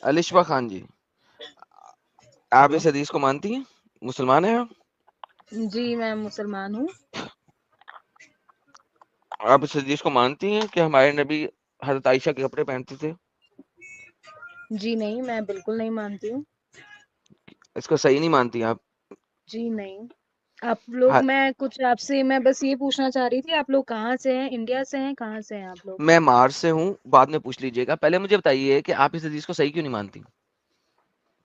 الشبہ خان جی، آپ اس حدیث کو مانتی ہیں؟ مسلمان ہیں آپ؟ جی میں مسلمان ہوں. آپ اس حدیث کو مانتی ہیں کہ ہمارے نبی حضرت عائشہ کے کپڑے پہنتے تھے؟ جی نہیں، میں بالکل نہیں مانتی ہوں. اس کو صحیح نہیں مانتی آپ؟ جی نہیں. آپ لوگ، میں کچھ آپ سے میں بس یہ پوچھنا چاہ رہی تھی، آپ لوگ کہاں سے ہیں؟ انڈیا سے ہیں؟ کہاں سے ہیں آپ لوگ؟ میں مارس سے ہوں، بعد میں پوچھ لیجئے گا. پہلے مجھے بتائیے کہ آپ اس حدیث کو صحیح کیوں نہیں مانتی؟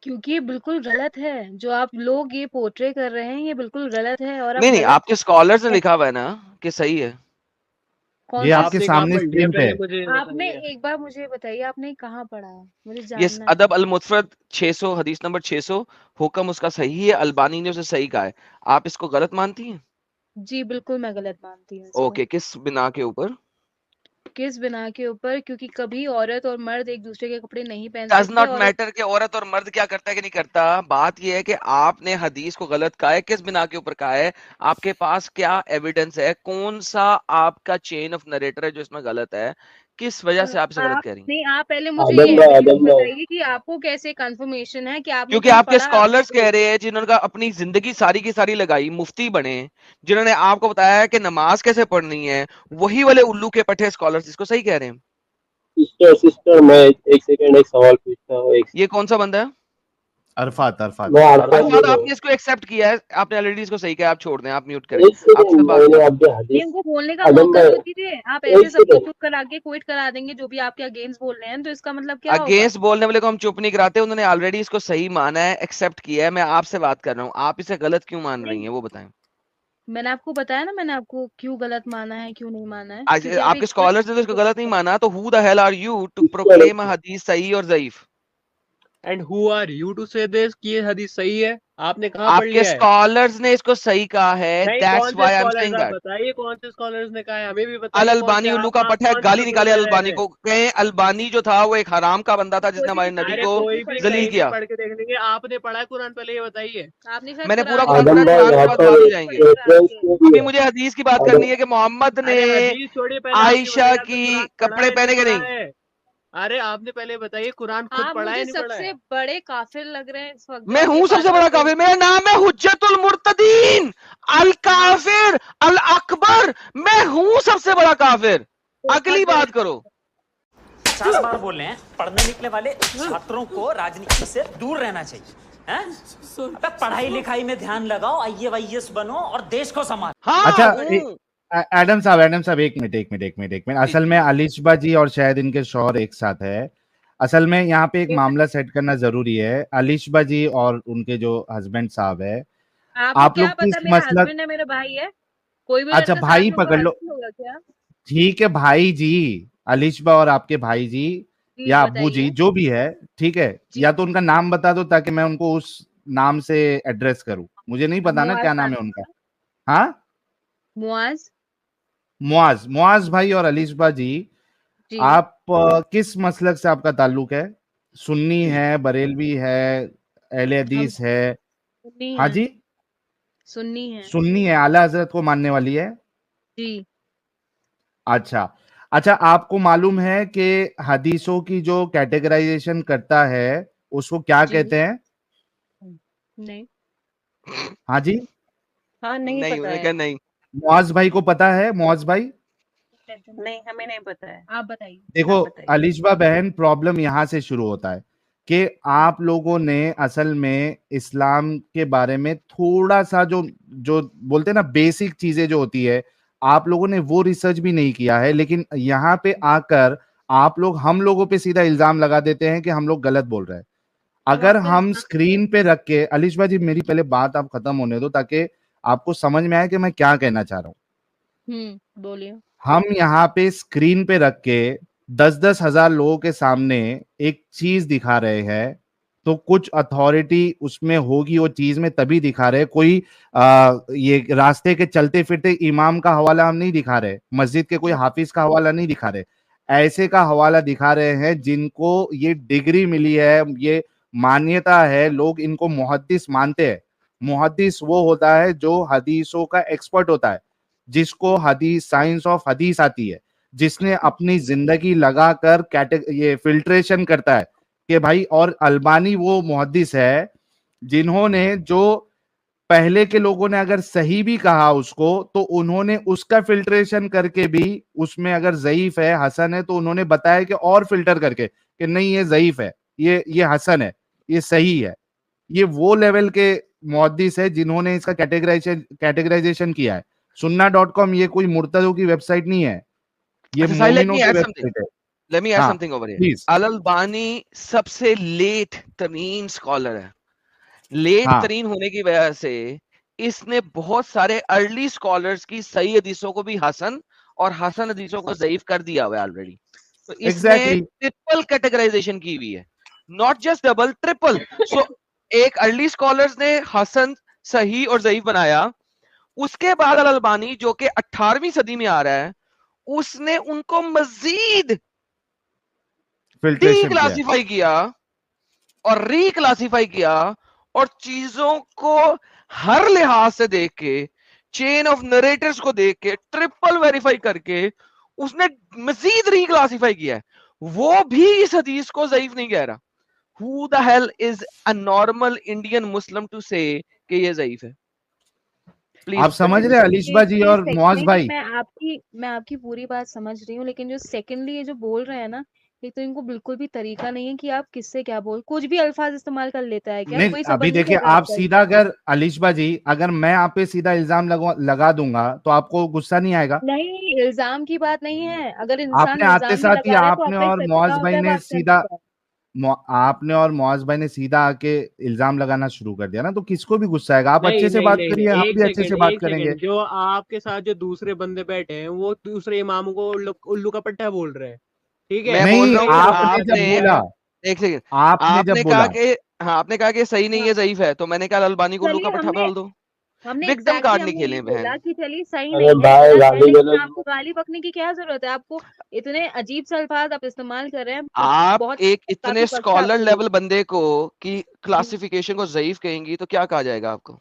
کیونکہ یہ بالکل غلط ہے. جو آپ لوگ یہ پورٹرے کر رہے ہیں یہ بالکل غلط ہے، اور نہیں آپ نہیں، غلط آپ کے اسکالرز نے لکھا ہوا ہے نا کہ صحیح ہے. کون یہ سا؟ آپ کے سامنے اسکرین پہ ہے. آپ نے ایک بار مجھے بتائیے، آپ نے کہاں پڑھا ہے؟ مجھے یہ جاننا ہے. ادب المفرد 600، حدیث نمبر 600، حکم اس کا صحیح ہے، البانی نے اسے صحیح کہا ہے. آپ اس کو غلط مانتی ہیں؟ جی بالکل میں غلط مانتی ہوں اس کو. اوکے، کس بنا کے اوپر؟ کس بنا کے اوپر؟ کیونکہ کبھی عورت اور مرد ایک دوسرے کے کپڑے نہیں پہن ڈز سکتے. ناٹ اور میٹر کہ عورت اور مرد کیا کرتا ہے کہ نہیں کرتا. بات یہ ہے کہ آپ نے حدیث کو غلط کہا ہے. کس بنا کے اوپر کہا ہے؟ آپ کے پاس کیا ایویڈنس ہے؟ کون سا آپ کا چین آف نریٹر ہے جو اس میں غلط ہے؟ کس وجہ سے آپ اسے غلط کہہ رہی ہیں؟ نہیں، آپ پہلے مجھے یہ ایویڈنس بتائیے کہ آپ کو کیسے کنفرمیشن ہے کہ آپ نے کیونکہ کہیں آپ کے پڑھا. اسکالرز کہہ رہے ہیں جنہوں نے اپنی زندگی ساری کی ساری لگائی، مفتی بنے، جنہوں نے آپ کو بتایا ہے کہ نماز کیسے پڑھنی ہے، وہی والے الو کے پٹھے اسکالرز اس کو صحیح کہہ رہے ہیں. سسٹر میں ایک سیکنڈ ایک سوال پوچھتا ہوں. یہ کون سا بندہ ہے؟ عرفات. عرفات، آپ نے اس کو ایکسپٹ کیا ہے، آپ نے آلریڈی اس کو صحیح کیا. آپ چھوڑ دیں، آپ میوٹ کریں، آپ سے بات کریں. ان کو بولنے کا موقع تو دیجیے. آپ ایسے سب کو چپ کرا کے کوئٹ کرا دیں گے جو بھی آپ کے اگینسٹ بول رہے ہیں، تو اس کا مطلب کیا ہوگا؟ اگینسٹ بولنے والے کو ہم چپ نہیں کراتے. انہوں نے آلریڈی اس کو صحیح مانا ہے، ایکسپٹ کیا ہے. میں آپ سے بات کر رہا ہوں، آپ اسے غلط کیوں مان رہی ہیں وہ بتائیں. میں نے آپ کو بتایا نا، میں نے آپ کو کیوں غلط مانا ہے، کیوں نہیں مانا ہے. کیونکہ آپ کے اسکالرز نے تو اس کو غلط نہیں مانا، تو who the hell are you to proclaim a حدیث صحیح اور ضعیف؟ And who are you to say this کہ یہ حدیث صحیح ہے؟ آپ نے کہاں آپ پڑھ کے لیا ہے؟ اسکالرز نے اس کو صحیح کہا ہے. نہیں، That's کون سے why I'm اسکالرز؟ saying آپ that. بتائیے کون سے اسکالرز نے کہا ہے، ہمیں بھی بتائیے کون البانی سے. الو آپ کا پٹھا ہے، کون سے گالی فقہ نکالے میں رہ البانی رہے ہیں؟ کو. کہیں البانی جو تھا وہ ایک حرام کا بندہ تھا جس نے ہمارے نبی ارے کو کوئی بھی ذلیل کہیں بھی کیا. پڑھ کے دیکھ لیں گے. آپ نے پڑھا ہے قرآن؟ پہلے یہ بتائیے. آپ نے میں نے پورا قرآن قرآن پڑھا، قرآن کے بعد بعد میں جائیں گے. ابھی مجھے حدیث کی بات کرنی ہے کہ محمد نے ارے حدیث چھوڑیے، پہلے آپ یہ عائشہ بتائیے آپ نے کی قرآن پڑھا کپڑے ہے پہنے نہیں کے پڑھا نہیں. ہے؟ ارے آپ نے پہلے بتائیے قرآن خود آپ پڑھا ہے مجھے نہیں سب پڑھا ہے؟ سے بڑے کافر لگ رہے ہیں اس وقت. میں ہوں سب سے بڑا کافر. میرا نام ہے حجت المرتدین الکافر الاکبر. میں ہوں سب سے بڑا کافر. اگلی بات کرو. 50 بار بول رہے ہیں پڑھنے نکلے والے چھاتروں کو راجنیتی سے دور رہنا چاہیے. ابے پڑھائی لکھائی میں دھیان لگاؤ، IAS بنو اور دیش کو سنبھالو. اچھا ہوں. ایڈم صاحب ایک منٹ. اصل میں علیشبہ جی اور شاید ان کے شوہر ایک ساتھ ہے. اصل میں یہاں پہ ایک معاملہ سیٹ کرنا ضروری ہے. علیشبہ جی اور ان کے جو ہسبینڈ صاحب ہے، آپ لوگ پتا کس میرا مسلک؟ ہسبینڈ ہے، میرا بھائی ہے. کوئی بھی اچھا لڑکا ساتھ بھائی میں پکڑ ہوگا لو. ہوگا کیا؟ ٹھیک ہے بھائی جی، علیشبہ اور آپ کے بھائی جی جی یا ابو بتائیے. جی جو بھی ہے، ٹھیک ہے، جی یا تو ان کا نام بتا دو تاکہ میں ان کو اس نام سے ایڈریس کروں. مجھے نہیں پتا نا کیا نام ہے ان کا. ہاں، معاذ بھائی اور علیشبہ جی، جی آپ کس مسلک سے آپ کا تعلق ہے؟ سنی ہے، بریلوی ہے، اہل ہم حدیث ہے؟ سنی ہاں ہیں. جی، سنی ہے. سنی ہے، اعلیٰ حضرت کو ماننے والی ہے. جی اچھا آپ کو معلوم ہے کہ حدیثوں کی جو کیٹیگرائزیشن کرتا ہے اس کو کیا جی کہتے ہیں؟ نہیں. ہاں جی، ہاں نہیں نہیں، پتا انہوں نے ہے. کہا نہیں. معاذ بھائی کو پتا ہے؟ معاذ بھائی نہیں ہمیں نہیں پتا ہے. آپ بتائیے. دیکھو علیشبہ بہن، پرابلم یہاں سے شروع ہوتا ہے کہ آپ لوگوں نے اصل میں اسلام کے بارے میں تھوڑا سا جو بولتے ہیں نا بیسک چیزیں جو ہوتی ہے، آپ لوگوں نے وہ ریسرچ بھی نہیں کیا ہے. لیکن یہاں پہ آ کر آپ لوگ ہم لوگوں پہ سیدھا الزام لگا دیتے ہیں کہ ہم لوگ غلط بول رہے ہیں. اگر ہم سکرین پہ رکھ کے، علیشبہ جی میری پہلے بات آپ ختم ہونے دو تاکہ آپ کو سمجھ میں آئے کہ میں کیا کہنا چاہ رہا ہوں. بولیے. ہم یہاں پہ سکرین پہ رکھ کے 10,000 لوگوں کے سامنے ایک چیز دکھا رہے ہیں، تو کچھ اتھارٹی اس میں ہوگی وہ چیز میں تبھی دکھا رہے. کوئی یہ راستے کے چلتے پھرتے امام کا حوالہ ہم نہیں دکھا رہے، مسجد کے کوئی حافظ کا حوالہ نہیں دکھا رہے. ایسے کا حوالہ دکھا رہے ہیں جن کو یہ ڈگری ملی ہے، یہ مانیتا ہے، لوگ ان کو محدث مانتے ہیں. محدث وہ ہوتا ہے جو حدیثوں کا ایکسپرٹ ہوتا ہے، جس کو حدیث، سائنس آف حدیث آتی ہے، جس نے اپنی زندگی لگا کر یہ فلٹریشن کرتا ہے کہ بھائی, اور البانی وہ محدث ہے جنہوں نے, جو پہلے کے لوگوں نے اگر صحیح بھی کہا اس کو, تو انہوں نے اس کا فلٹریشن کر کے بھی, اس میں اگر ضعیف ہے حسن ہے تو انہوں نے بتایا کہ اور فلٹر کر کے کہ نہیں یہ ضعیف ہے, یہ حسن ہے, یہ صحیح ہے. یہ وہ لیول کے محدث ہے جنہوں نے اس کا کیٹیگرائزیشن کیا ہے. sunna.com یہ کوئی مرتدوں کی ویب سائٹ نہیں ہے, یہ اچھا ساحل, مومنوں کی ویب سائٹ ہے. let me add ہاں something over here. پلیز. الالبانی سب سے لیٹ ترین اسکالر ہے. لیٹ ہاں ترین ہونے کی وجہ سے اس نے بہت سارے ارلی اسکالرز کی صحیح حدیثوں کو بھی حسن اور حسن حدیثوں کو ضعیف کر دیا ہوا ہے آلریڈی. تو اس نے ایگزیکٹلی ٹرپل کیٹیگرائزیشن کی ہوئی ہے, ناٹ جسٹ ڈبل, ٹرپل. سو ایک ارلی اسکالرز نے حسن, صحیح اور ضعیف بنایا, اس کے بعد الالبانی جو کہ 18ویں صدی میں آ رہا ہے, اس نے ان کو مزید ڈی فلٹریشن کیا. کلاسیفائی کیا اور ری کلاسیفائی کیا, اور چیزوں کو ہر لحاظ سے دیکھ کے, چین آف نریٹرز کو دیکھ کے, ٹرپل ویریفائی کر کے اس نے مزید ری کلاسیفائی کیا ہے. وہ بھی اس حدیث کو ضعیف نہیں کہہ رہا. Who the hell is a normal Indian Muslim to say کہ یہ ضعیف ہے؟ آپ سمجھ رہے علیشبہ جی اور معاذ بھائی؟ میں آپ کی پوری بات سمجھ رہی ہوں, لیکن جو سیکنڈلی یہ جو بول رہے ہیں نا, ایک تو ان کو بالکل بھی طریقہ نہیں ہے کہ آپ کس سے کیا بول, کچھ بھی الفاظ استعمال کر لیتا ہے کیا, نہیں کوئی ابھی دیکھیں آپ سیدھا, اگر علیشبہ جی اگر میں آپ پہ سیدھا الزام لگا دوں گا تو آپ کو غصہ نہیں آئے گا؟ نہیں, الزام کی بات نہیں ہے. اگر آپ انسان نے آتے الزام ساتھ ہی لگا رہا ہے آپ تو نے اپنا اور طریقہ معاذ ہوتا بھائی ہے نے بات کرنے سیدھا, کا. آپ نے اور معاذ بھائی نے سیدھا آ کے الزام لگانا شروع کر دیا نا, تو کس کو بھی غصہ آئے گا؟ آپ اچھے سے بات کریے, ہم بھی اچھے سے بات کریں گے. جو آپ کے ساتھ جو دوسرے بندے بیٹھے ہیں وہ دوسرے اماموں کو الو کا پٹا بول رہے ہیں, ٹھیک ہے؟ میں بول رہا ہوں کہ آپ نے جب بولا, ایک سیکنڈ, آپ نے جب کہا بولا کہ ہاں آپ نے کہا کہ صحیح نہیں ہے, ضعیف ہے, تو میں نے کہا البانی کو الو کا پٹھا بول دو. ہم نے وکٹم ایگزیکٹلی کارڈ ہم نہیں نے کھیلے یہ بہن. بولا کہ چلیے صحیح ارے نہیں ہے, بھائی غلط ہے, گالی لیکن گلوچ آپ کو گالی بکنے کی کیا ضرورت ہے؟ آپ کو اتنے عجیب سے الفاظ آپ استعمال کر رہے ہیں. آپ بہت ایک اتنے کافی وقت اسکالر آپ لیول بندے کو کی کلاسیفیکیشن کو ضعیف کہیں گی تو کیا کہا جائے گا آپ کو؟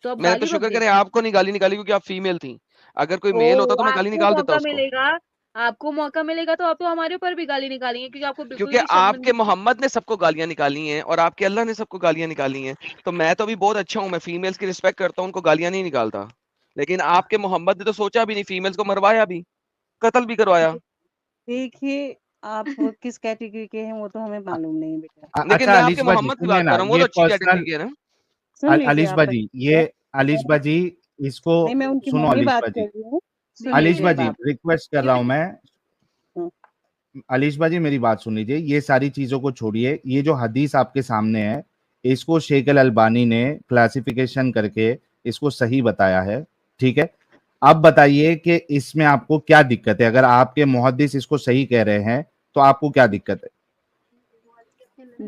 تو آپ میں نے تو گالی بک شکر دیں کریں گے. آپ کو نہیں گالی نکالی کیونکہ آپ فیمیل تھیں. اگر کوئی میل ہوتا تو میں آپ گالی کو نکال دیتا موقع اس کو, ملے گا, آپ کو موقع ملے گا تو آپ تو ہمارے اوپر بھی گالی نکالیں گے, کیونکہ آپ کو بالکل کیونکہ بھی آپ کے شرمندگی. محمد نے سب کو گالیاں نکالی ہیں اور آپ کے اللہ نے سب کو گالیاں نکالی ہیں. تو میں تو بھی بہت اچھا ہوں, میں فیمیلز کی رسپیکٹ کرتا ہوں, ان کو گالیاں نہیں نکالتا. لیکن آپ کے محمد نے تو سوچا بھی نہیں, فیمیلز کو مروایا بھی, قتل بھی کروایا. دیکھیے آپ کس کیٹیگری کے ہیں وہ تو ہمیں معلوم نہیں بیٹا. لیکن میں اچھا آپ کے علیشبہ جی محمد کی سنیے بات نا, کر رہا ہوں, وہ یہ تو اچھی پرسنل, کیٹیگری کی ہے نا. سن لیجیے علیشبہ آپ, جی, یہ علیشبہ جی اس کو نہیں میں ان کی سنو, ممی علیشبہ بات جی, کر رہی ہوں, سن علیشبہ لیجیے جی باپ. ریکویسٹ کر رہا ہوں میں, علیشبہ جی میری بات سن لیجیے, یہ ساری چیزوں کو چھوڑیے. یہ جو حدیث آپ کے سامنے ہے اس کو شیخ الالبانی نے کلاسیفیکیشن کر کے اس کو صحیح بتایا ہے, ٹھیک ہے؟ اب بتائیے کہ اس میں آپ کو کیا دقت ہے؟ اگر آپ کے محدث اس کو صحیح کہہ رہے ہیں تو آپ کو کیا دقت ہے؟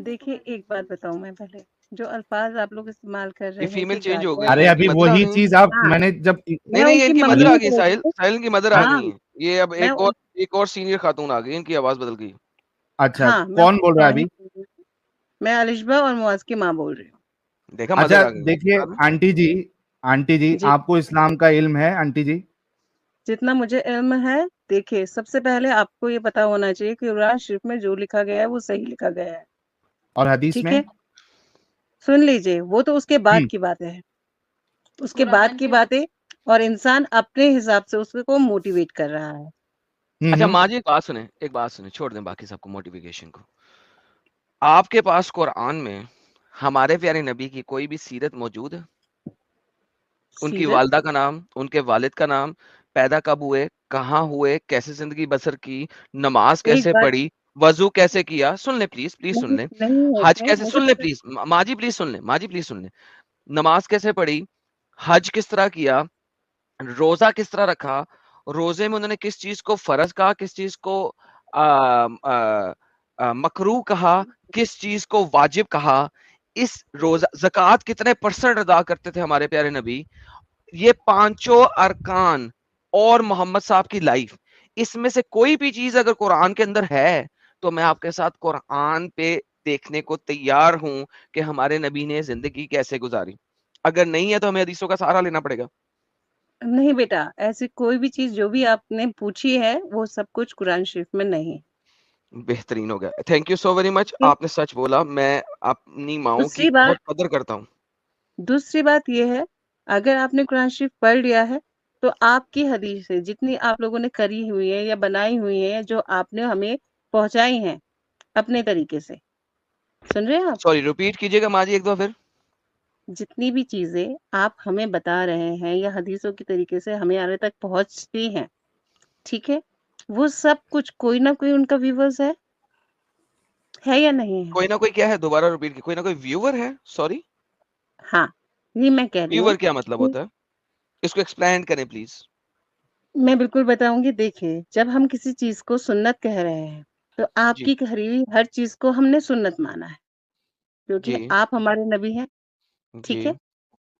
دیکھیے ایک بات بتاؤں میں, پہلے جو الفاظ آپ لوگ استعمال کر رہے یہ ہیں فیمیل کہ چینج ہو گئی, ارے ان کی ابھی مدر آ وہی گئی. چیز آپ, ہاں, میں نے جب میں نہیں ان یہ ان کی کی ممی مدر آ کو گئی, بول رہی ہوں. ساحل ان کی مدر آ ہاں, گئی ہیں. یہ اب میں ایک اور سینئر خاتون آ گئی, ان کی آواز بدل گئی. اچھا ہاں میں کون بول رہا ہے ابھی؟ میں علیشبہ اور معاذ کی ماں بول رہی ہوں. دیکھا اچھا مدر آ گئی. دیکھیے آنٹی جی جی, آپ کو اسلام کا علم ہے آنٹی جی؟ جتنا مجھے علم ہے, دیکھیے سب سے پہلے آپ کو یہ پتا ہونا چاہیے کہ قرآن شریف میں جو لکھا گیا ہے وہ صحیح لکھا گیا ہے, اور حدیث ٹھیک میں؟ ہے؟ سن لیجیے, وہ تو اس کے بعد کی بات ہے, اس کے بعد کی باتیں, اور انسان اپنے حساب سے اس کو موٹیویٹ کر رہا ہے. اچھا ماں جی ایک بات سنیں, چھوڑ دیں باقی سب کو موٹیویکیشن کو. آپ کے پاس قرآن میں ہمارے پیارے نبی کی کوئی بھی سیرت موجود ہے؟ ان کی سیرت, والدہ کا نام, ان کے والد کا نام, پیدا کب ہوئے, کہاں ہوئے, کیسے زندگی بسر کی, نماز ایک کیسے بات پڑھی, وضو کیسے کیا, سن لیں پلیز سن لیں, نہیں ہے حج اس میں, کیسے, مجھے سن لیں پلیز ماں جی پلیز سن لیں, نماز کیسے پڑھی, حج کس طرح کیا, روزہ کس طرح رکھا, روزے میں انہوں نے کس چیز کو فرض کہا, کس چیز کو مکروہ کہا, کس چیز کو واجب کہا, اس روزہ, زکوٰۃ کتنے پرسنٹ ادا کرتے تھے ہمارے پیارے نبی, یہ پانچوں ارکان اور محمد صاحب کی لائف, اس میں سے کوئی بھی چیز اگر قرآن کے اندر ہے تو میں آپ کے ساتھ قرآن پہ دیکھنے کو تیار ہوں کہ ہمارے نبی نے زندگی کیسے گزاری. اگر نہیں ہے تو ہمیں حدیثوں کا سہارا لینا پڑے گا. نہیں بیٹا, ایسی کوئی بھی چیز جو بھی آپ نے پوچھی ہے وہ سب کچھ قرآن شریف میں نہیں. بہترین ہو گیا. تھینک یو سو ویری مچ. آپ نے سچ بولا. میں اپنی ماؤں کی دوسری بات بہت قدر کرتا ہوں. دوسری بات یہ ہے، اگر آپ نے قرآن شریف پڑھ لیا ہے تو آپ کی حدیث ہے جتنی آپ لوگوں نے کری ہوئی ہے یا بنائی ہوئی ہے، جو آپ نے ہمیں پہنچائی ہیں اپنے طریقے سے، سن رہے ہیں آپ؟ سوری ریپیٹ کیجیے گا ماں جی ایک دو پھر. جتنی بھی چیزیں آپ ہمیں بتا رہے ہیں یا حدیثوں کے طریقے سے ہمیں آنے تک پہنچتی ہیں، ٹھیک ہے، وہ سب کچھ کوئی نہ کوئی ان کا ویورز ہے یا نہیں ہے؟ کوئی نہ کوئی کیا ہے؟ دوبارہ ریپیٹ کی. کوئی نہ کوئی ویور ہے. سوری ہاں، یہ میں کہہ رہی ہوں ویور کیا مطلب کہ ہوتا ہے؟ اس کو ایکسپلین کریں پلیز. میں بالکل بتاؤں گی. دیکھیے، جب ہم کسی چیز کو سنت کہہ رہے ہیں تو آپ جی کی کہی ہوئی ہر چیز کو ہم نے سنت مانا ہے، کیونکہ جی آپ ہمارے نبی ہیں، ٹھیک جی ہے،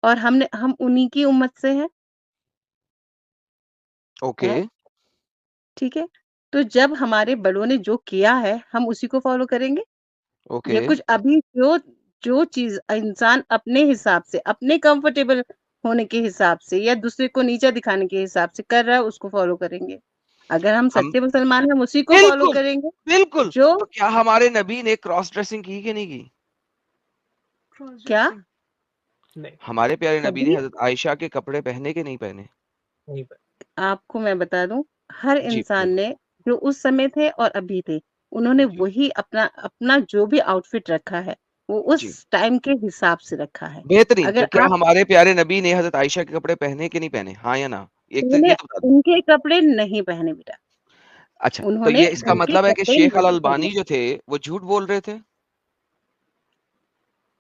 اور ہم انہی کی امت سے ہیں، اوکے ٹھیک ہے. تو جب ہمارے بڑوں نے جو کیا ہے ہم اسی کو فالو کریں گے، یا اوکے. کچھ ابھی جو چیز انسان اپنے حساب سے، اپنے کمفرٹیبل ہونے کے حساب سے یا دوسرے کو نیچا دکھانے کے حساب سے کر رہا ہے اس کو فالو کریں گے. اگر ہم ہم سچے مسلمان ہیں ہم اسی کو فالو بالکل کریں گے بالکل. جو تو کیا ہمارے نبی نے کراس ڈریسنگ کی کہ نہیں کی؟ کیا نہیں ہمارے پیارے نبی کبھی. نے حضرت عائشہ کے کپڑے پہنے کہ نہیں پہنے؟ نہیں پتا. آپ کو میں بتا دوں، ہر جی انسان نے جو اس سمے تھے اور ابھی تھے، انہوں نے جی وہی اپنا جو بھی آؤٹ فٹ رکھا ہے وہ اس جی ٹائم کے حساب سے رکھا ہے. بہترین. اگر تو کیا آپ ہمارے پیارے نبی نے حضرت عائشہ کے کپڑے پہنے کہ نہیں پہنے؟ ہاں یا نا؟ ایک تو انہوں نے یہ تو بتا دو. ان کے کپڑے نہیں پہنے بیٹا، اچھا انہوں تو نے یہ اس کا ان کے مطلب ہے کہ کپڑے شیخ نہیں پہنے. الالبانی جو تھے وہ جھوٹ بول رہے تھے؟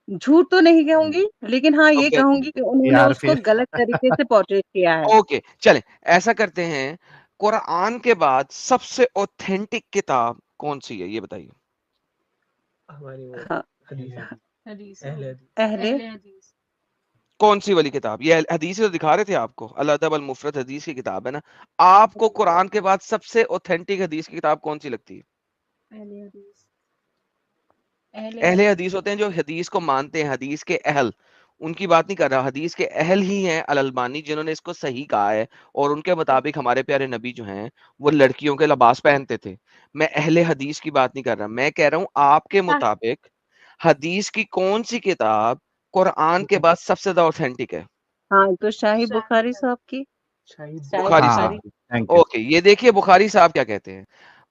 جھوٹ تو نہیں کہوں گی، لیکن ہاں تو یہ کہوں بہترین. گی کہ انہوں نے یار اس کو پھر غلط طریقے سے پورٹریٹ کیا ہے. اوکے چلیں ایسا کرتے ہیں. قرآن کے بعد سب سے اوتھینٹک کتاب کون سی ہے یہ بتائیے؟ ہماری وہ ہاں، حدیث اہل حدیث. اہل کون سی والی کتاب؟ یہ حدیث تو دکھا رہے تھے آپ کو. الادب المفرد حدیث کی کتاب ہے نا. آپ کو قرآن کے بعد سب سے اوتھینٹک حدیث کی کتاب کون سی لگتی ہے؟ اہل حدیث ہوتے ہیں جو حدیث کو مانتے ہیں. حدیث کے اہل ان کی بات نہیں کر رہا. حدیث کے اہل ہی ہیں الالبانی جنہوں نے اس کو صحیح کہا ہے. اور ان کے مطابق ہمارے پیارے نبی جو ہیں وہ لڑکیوں کے لباس پہنتے تھے. میں اہل حدیث کی بات نہیں کر رہا. میں کہہ رہا ہوں آپ کے مطابق حدیث کی کون سی کتاب قرآن کے بعد سب سے زیادہ اوتھینٹک ہے؟ ہاں تو شاہی بخاری صاحب کی، شاہد شاہی بخاری ہاں صاحب. بخاری. Thank you. اوکے یہ دیکھیے بخاری صاحب کیا کہتے ہیں.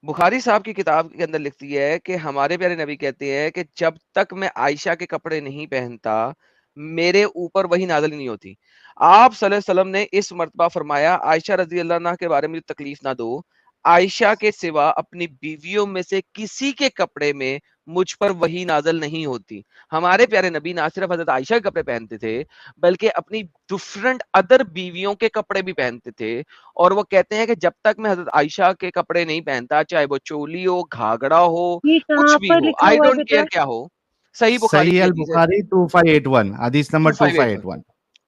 بخاری صاحب کی کتاب کے اندر لکھتی ہے کہ ہمارے پیارے نبی کہتے ہیں کہ جب تک میں عائشہ کے کپڑے نہیں پہنتا میرے اوپر وہی نازل نہیں ہوتی. آپ صلی اللہ علیہ وسلم نے اس مرتبہ فرمایا عائشہ رضی اللہ عنہا کے بارے میں تکلیف نہ دو. عائشہ کے سوا اپنی بیویوں میں سے کسی کے کپڑے میں مجھ پر وہی نازل نہیں ہوتی. ہمارے پیارے نبی نہ صرف حضرت عائشہ کے کپڑے پہنتے تھے بلکہ اپنی ڈفرنٹ ادر بیویوں کے کپڑے بھی پہنتے تھے. اور وہ کہتے ہیں کہ جب تک میں حضرت عائشہ کے کپڑے نہیں پہنتا چاہے وہ چولی ہو گھاگڑا ہو یہ کچھ کہاں بھی پر ہو لکھا آئی ہوا ہے ڈونٹ بیٹا؟ کیئر کیا ہو. صحیح بخاری صحیح کی حدیث ہے البخاری 2581 حدیث نمبر 2581. 2581.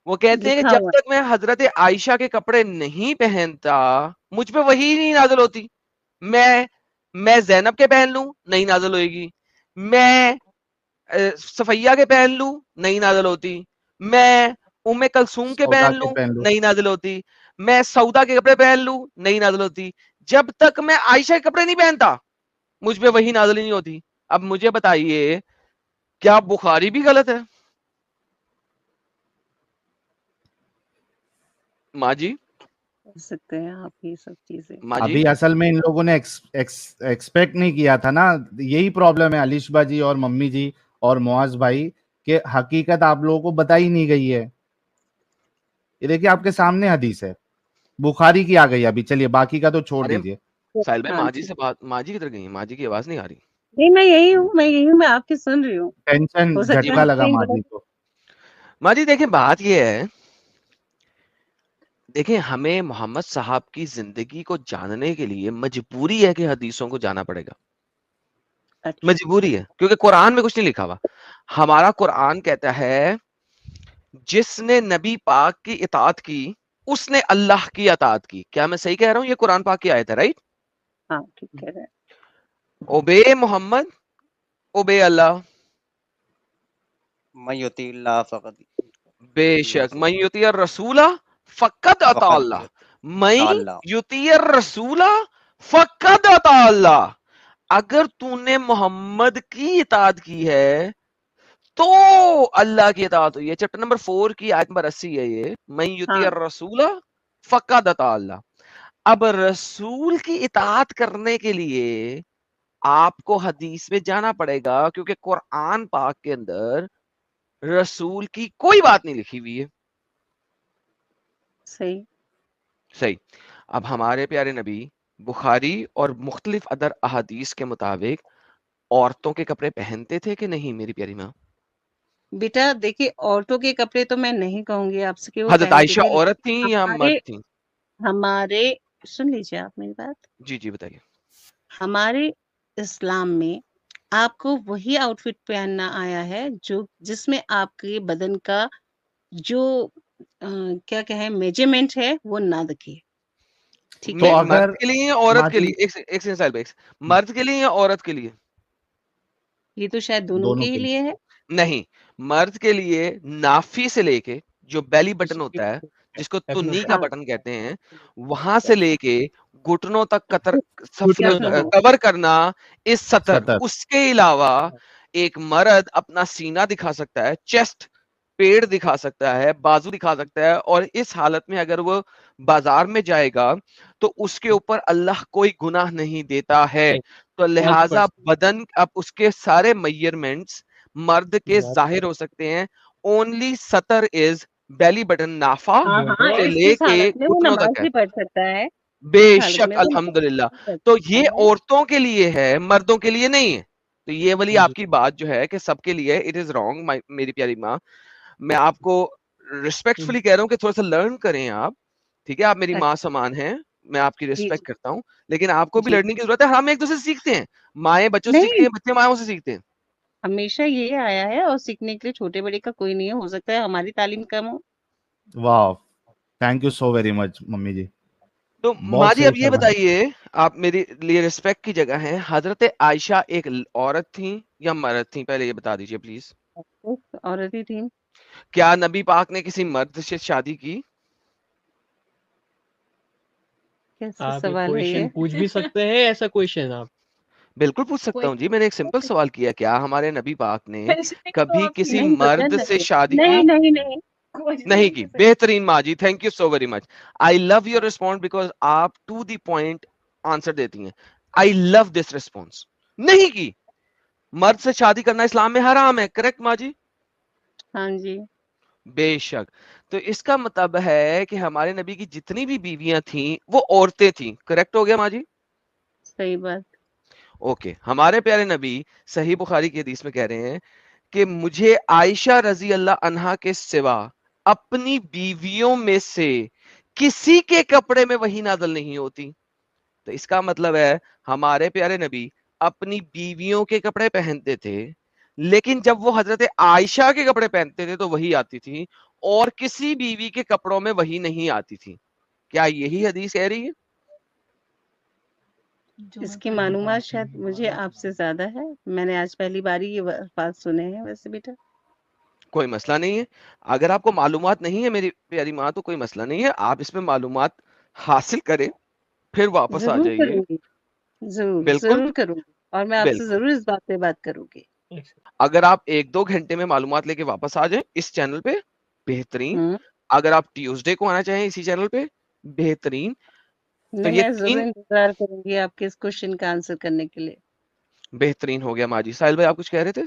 وہ کہتے ہیں کہ لکھا جب ہوا تک میں حضرت عائشہ کے کپڑے نہیں پہنتا مجھ پہ وہی نہیں نازل ہوتی. میں زینب کے پہن لوں نہیں نازل ہوئے گی. میں صفیہ کے پہن لوں نہیں نازل ہوتی. میں ام کلثوم کے سودا پہن کے لوں پہن لو. نہیں نازل ہوتی. میں سودا کے کپڑے پہن لوں نہیں نازل ہوتی. جب تک میں عائشہ کے کپڑے نہیں پہنتا مجھ پہ وہی نازل نہیں ہوتی. اب مجھے بتائیے کیا بخاری بھی غلط ہے؟ ماں جی کر سکتے ہیں آپ یہ سب چیزیں. ماں جی ابھی اصل میں ان لوگوں نے ایکسپیکٹ نہیں کیا تھا نا. یہی پرابلم ہے علیشبا جی اور ممی جی اور معاذ بھائی کہ حقیقت آپ لوگوں کو بتائی نہیں گئی ہے. یہ دیکھیے آپ کے سامنے حدیث ہے بخاری کی آ گئی ابھی. چلیے باقی کا تو چھوڑ ارے دیجیے. ساحل بھائی ہاں ماں جی جی، سے بات. ماں جی کدھر گئی؟ ماں جی کی آواز نہیں آ رہی. نہیں میں یہی ہوں میں آپ کی سن رہی ہوں. ٹینشن ہو جی سکتا جھٹکا ہے ماں لگا کہیں ماں غلط. جی کو. ماں جی دیکھیں بات یہ ہے دیکھیں ہمیں محمد صاحب کی زندگی کو جاننے کے لیے مجبوری ہے کہ حدیثوں کو جانا پڑے گا. اچھا مجبوری ہے کیونکہ قرآن میں کچھ نہیں لکھا ہوا. ہمارا قرآن کہتا ہے جس نے نبی پاک کی اطاعت کی اس نے اللہ کی اطاعت کی. کیا میں صحیح کہہ رہا ہوں؟ یہ قرآن پاک کی آیت ہے رائٹ. ہاں ٹھیک کہہ رہے ہیں. اوبے محمد اوبے اللہ. من یطیع اللہ فقط بے شک من یطیع الرسول فقط اطاع اللہ. من اللہ یطیع الرسول فقط اطاع اللہ. اگر تو نے محمد کی اطاعت کی ہے تو اللہ کی اطاعت ہوئی ہے. چیپٹر نمبر 4 کی آیت نمبر 80 ہے یہ. من یطیع الرسول فقد اطاع اللہ. اب رسول کی اطاعت کرنے کے لیے آپ کو حدیث میں جانا پڑے گا, کیونکہ قرآن پاک کے اندر رسول کی کوئی بات نہیں لکھی ہوئی ہے. صحیح. اب ہمارے پیارے نبی بخاری اور مختلف ادر احادیث کے مطابق عورتوں کے کپڑے پہنتے تھے کہ نہیں میری پیاری ماں؟ بیٹا دیکھیے عورتوں کے کپڑے تو میں نہیں کہوں گی آپ سے کہ وہ حضرت پہنتے عائشہ تھے, عورت تھیں یا مرد تھیں؟ ہمارے سن لیجیے آپ میری بات. جی بتائیے. ہمارے اسلام میں آپ کو وہی آؤٹ فٹ پہننا آیا ہے جو جس میں آپ کے بدن کا جو کیا کہیں میجرمنٹ ہے وہ نہ دکھے. ٹھیک تو ہے, اگر مرد کے لیے یا عورت کے ماجی لیے؟ ایک سیکنڈ, مرد کے لیے یا عورت کے لیے؟ یہ تو شاید دونوں کے ہی لیے ہے. نہیں, مرد کے لیے نافی سے لے کے جو بیلی بٹن ہوتا ہے جس کو تنی کا ہاں بٹن کہتے ہیں, وہاں سے لے کے گھٹنوں تک گھٹنوں کور کرنا اس سطر. سطر. اس کے علاوہ ایک مرد اپنا سینہ دکھا سکتا ہے, چیسٹ پیڑ دکھا سکتا ہے, بازو دکھا سکتا ہے, اور اس حالت میں اگر وہ بازار میں جائے گا تو اس کے اوپر اللہ کوئی گناہ نہیں دیتا ہے. تو لہٰذا بدن اب اس کے سارے میئرمنٹس مرد کے ظاہر ہو سکتے ہیں. اونلی سطر از بیلی بٹن, نافا ہاں ہاں سے اس لے کے حالت میں وہ گھٹنوں نماز تک ہے. بھی پڑھ سکتا ہے. بے اس حالت شک میں وہ نماز الحمدللہ. بھی پڑھ تو سکتا یہ ہے. عورتوں کے لیے ہے, مردوں کے لیے نہیں ہے. تو یہ والی آپ کی بات جو ہے کہ سب کے لیے, اٹ از رانگ میری پیاری ماں. میں آپ کو ریسپیکٹفلی کہہ رہا ہوں کہ تھوڑا سا لرن کریں آپ, ٹھیک ہے؟ آپ میری ماں سمان ہیں, میں آپ کی جی ریسپیکٹ کرتا ہوں, لیکن آپ کو بھی جی لرننگ کی ضرورت ہے. ہم ایک دوسرے سے سیکھتے ہیں, مائیں بچوں سے سیکھتی نہیں, ہیں, بچے مائوں سے سیکھتے ہیں. ہمیشہ یہ آیا ہے اور سیکھنے کے لیے چھوٹے بڑے کا کوئی نہیں ہے. ہو سکتا ہے ہماری تعلیم کم ہو. Wow, thank you so very much mummy ji, تو ماں بہت جی صحیح اب یہ فرمایا. بتائیے, آپ میری لیے ریسپیکٹ کی جگہ ہیں, حضرت عائشہ ایک عورت تھیں یا مرد تھیں؟ پہلے یہ بتا دیجئے پلیز. عورت ہی تھی. کیا نبی پاک نے کسی مرد سے شادی کی؟ کیسا آپ یہ سوال ہے یہ؟ کویشچن پوچھ بھی سکتے ہیں ایسا کویشچن آپ؟ بالکل پوچھ سکتا ہوں جی, میں نے ایک سمپل سوال کیا, کیا ہمارے نبی پاک نے کبھی کسی نہیں مرد سے شادی کی؟ نہیں نہیں نہیں نہیں کی. بہترین ماں جی, thank you so very much. I love your response because آپ ٹو دی پوائنٹ آنسر دیتی ہیں. I love this response. نہیں کی. مرد سے شادی کرنا اسلام میں حرام ہے, کریکٹ ماں جی؟ ہاں جی بے شک. تو اس کا مطلب ہے کہ ہمارے نبی کی جتنی بھی بیویاں تھیں وہ عورتیں تھیں, کریکٹ ہو گیا ماں جی؟ صحیح بات. اوکے. ہمارے پیارے نبی صحیح بخاری کی حدیث میں کہہ رہے ہیں کہ مجھے عائشہ رضی اللہ عنہا کے سوا اپنی بیویوں میں سے کسی کے کپڑے میں وحی نازل نہیں ہوتی. تو اس کا مطلب ہے ہمارے پیارے نبی اپنی بیویوں کے کپڑے پہنتے تھے, لیکن جب وہ حضرت عائشہ کے کپڑے پہنتے تھے تو وہی آتی تھی, اور کسی بیوی کے کپڑوں میں وہی نہیں آتی تھی. کیا یہی حدیث کہہ رہی ہے؟ اس کی معلومات شاید مجھے آپ سے زیادہ ہے. میں نے آج پہلی باری یہ بات سنے ہیں. ویسے بیٹا کوئی مسئلہ نہیں ہے, اگر آپ کو معلومات نہیں ہے میری پیاری ماں تو کوئی مسئلہ نہیں ہے, آپ اس میں معلومات حاصل کریں پھر واپس آ ضرور جائیے. کروں گی, ضرور بالکل ضرور کروں گی, اور میں آپ سے بالکل. ضرور اس بات پہ بات کروں گی. اگر آپ 1-2 گھنٹے میں معلومات لے کے واپس آ جائیں اس چینل پہ, بہترین. ہوں اگر آپ ٹیوزڈے کو آنا چاہیں اسی چینل پہ, بہترین. تو نہیں, یہ میں ضرور 3 انتظار کروں گی آپ کے اس کوشچن کا آنسر کرنے کے لیے. بہترین ہو گیا ماں جی. ساحل بھائی آپ کچھ کہہ رہے تھے؟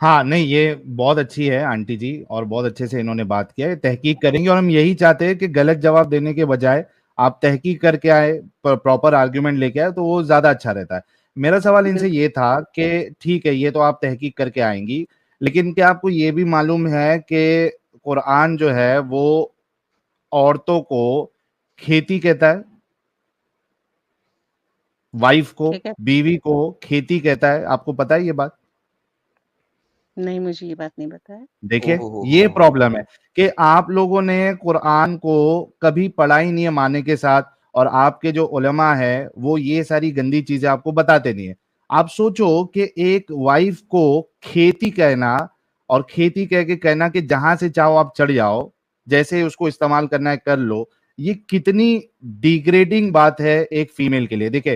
ہاں نہیں, یہ بہت اچھی ہے آنٹی جی, اور بہت اچھے سے انہوں نے بات کیا ہے. تحقیق کریں گے, اور ہم یہی چاہتے ہیں کہ غلط جواب دینے کے بجائے آپ تحقیق کر کے آئے, پراپر آرگیومنٹ لے کے آئے, تو وہ زیادہ اچھا رہتا ہے. میرا سوال ان سے یہ تھا کہ ٹھیک ہے یہ تو آپ تحقیق کر کے آئیں گی, لیکن کیا آپ کو یہ بھی معلوم ہے کہ قرآن جو ہے وہ عورتوں کو کھیتی کہتا ہے, وائف کو, ٹھیک ہے, بیوی کو کھیتی کہتا ہے؟ آپ کو پتا ہے یہ بات؟ نہیں مجھے یہ بات نہیں پتا ہے. دیکھیں یہ پرابلم ہے کہ آپ لوگوں نے قرآن کو کبھی پڑھائی نہیں ہے معنی کے ساتھ, اور آپ کے جو علماء ہے وہ یہ ساری گندی چیزیں آپ کو بتاتے نہیں ہیں. آپ سوچو کہ ایک وائف کو کھیتی کہنا, اور کھیتی کہہ کے کہنا کہ جہاں سے چاہو آپ چڑھ جاؤ, جیسے اس کو استعمال کرنا ہے کر لو, یہ کتنی ڈیگریڈنگ بات ہے ایک فیمیل کے لیے. دیکھیں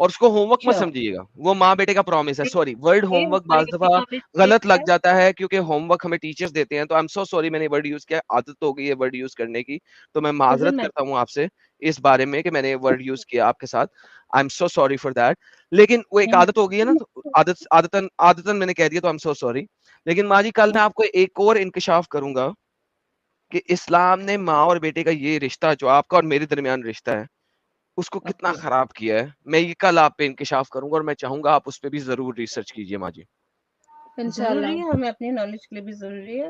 اور اس کو ہوم ورک مت Sure. سمجھیے گا, وہ ماں بیٹے کا پرومس ہے. سوری, ورڈ ہوم ورک بعض دفعہ غلط لگ جاتا ہے کیونکہ ہوم ورک ہمیں ٹیچرز دیتے ہیں, تو آئی ایم سو سوری, میں نے ورڈ یوز کیا, عادت ہو گئی ہے ورڈ یوز کرنے کی, تو میں معذرت کرتا ہوں آپ سے اس بارے میں کہ میں نے ورڈ یوز کیا آپ کے ساتھ. I am so sorry for that. لیکن وہ ایک عادت ہو گئی ہے نا, عادتاً میں نے کہہ دیا, تو آئی ایم سو سوری. لیکن ماں جی کل میں آپ کو ایک اور انکشاف کروں گا کہ اسلام نے ماں اور بیٹے کا یہ رشتہ جو آپ کا اور میرے درمیان رشتہ ہے اس کو کتنا خراب کیا ہے. میں یہ کل آپ پہ انکشاف کروں گا اور میں چاہوں گا آپ اس پہ بھی ضرور ریسرچ کیجیے ماں جی. ضروری ہے, ہمیں اپنے نالج کے لیے بھی ضروری ہے.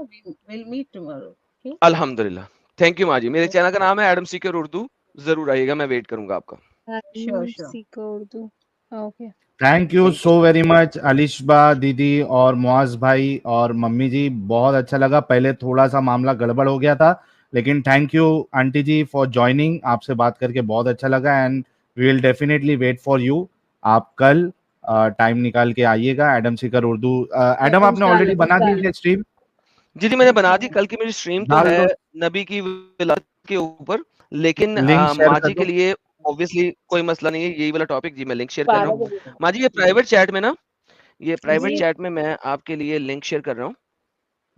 we'll meet tomorrow. Okay? الحمدللہ, تھینک یو ماں جی. میرے چینل کا نام ہے ایڈم سیکر اردو, ضرور آئیے گا, میں ویٹ کروں گا آپ کا. Sure. Okay, thank you so very much Alishba دیدی اور معاذ بھائی اور ممی جی, بہت اچھا لگا. پہلے تھوڑا سا معاملہ گڑبڑ ہو گیا تھا, لیکن thank you aunty ji for joining. آپ سے بات کر کے بہت اچھا لگا and we will definitely wait for you. آپ کل ٹائم نکال کے آئیے گا ایڈم سیکر اردو. ایڈم آپ نے آلریڈی بنا دی ہے اسٹریم؟ جی جی میں نے بنا دی. کل کی میری اسٹریم تو ڈال ہے دو, نبی کی ولادت کے اوپر, لیکن لنک شیئر ماں کر جی دو. کے لیے obviously کوئی مسئلہ نہیں ہے, یہی والا ٹاپک. جی میں لنک شیئر کر رہا ہوں ماں جی, یہ پرائیویٹ چیٹ میں نا, یہ پرائیویٹ چیٹ میں میں آپ کے لیے لنک شیئر کر رہا ہوں.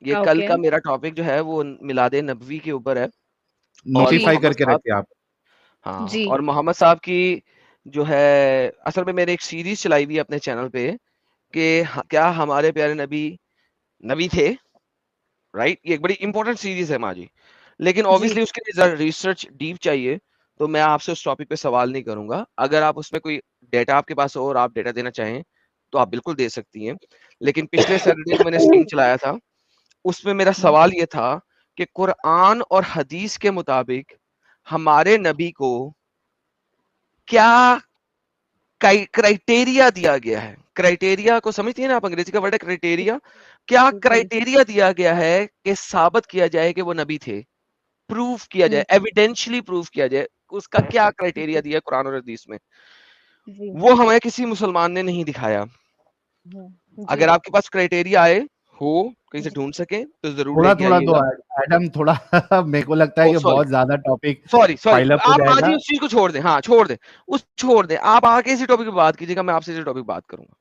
یہ کل کا میرا ٹاپک جو ہے وہ میلاد نبوی کے اوپر ہے, اور نوٹیفائی کر محمد کے صاحب, رکھیے آپ. ہاں, اور محمد صاحب کی جو ہے اصل میں میں نے ایک سیریز چلائی ہوئی ہے اپنے چینل پہ کہ کیا ہمارے پیارے نبی تھے, رائٹ. یہ ایک بڑی امپورٹنٹ سیریز ہے ماں جی, لیکن obviously اس کے لیے ریسرچ ڈیپ چاہیے, تو میں آپ سے اس ٹاپک پہ سوال نہیں کروں گا. اگر آپ اس میں کوئی ڈیٹا آپ کے پاس ہو اور آپ ڈیٹا دینا چاہیں تو آپ بالکل دے سکتی ہیں. لیکن پچھلے سیٹرڈے کو میں نے اسٹریم چلایا تھا, اس میں میرا سوال یہ تھا کہ قرآن اور حدیث کے مطابق ہمارے نبی کو کیا کرائٹیریا دیا گیا ہے. کرائٹیریا کو سمجھتی ہیں نا آپ, انگریزی کا ورڈ ہے کرائٹیریا. کیا کرائٹیریا دیا گیا ہے کہ ثابت کیا جائے کہ وہ نبی تھے, پروف کیا جائے, ایویڈینشلی پروف کیا جائے, اس کا کیا کرائٹیریا دیا قرآن اور حدیث میں, وہ ہمیں کسی مسلمان نے نہیں دکھایا. اگر آپ کے پاس کرائٹیریا آئے ہو کہیں سے ڈھونڈ سکیں تو ضرور تھوڑا لے کے تھوڑا آئیے دو گا. ایڈم, تھوڑا میرے کو لگتا ہے کہ بہت زیادہ ٹاپک سوری پائل اپ ہو آپ جائے ماں گا. جی اس چیز کو چھوڑ دیں, ہاں چھوڑ دیں, آپ آگے اسی ٹاپک پہ بات کیجیے گا, میں آپ سے اسی ٹاپک پہ بات کروں گا.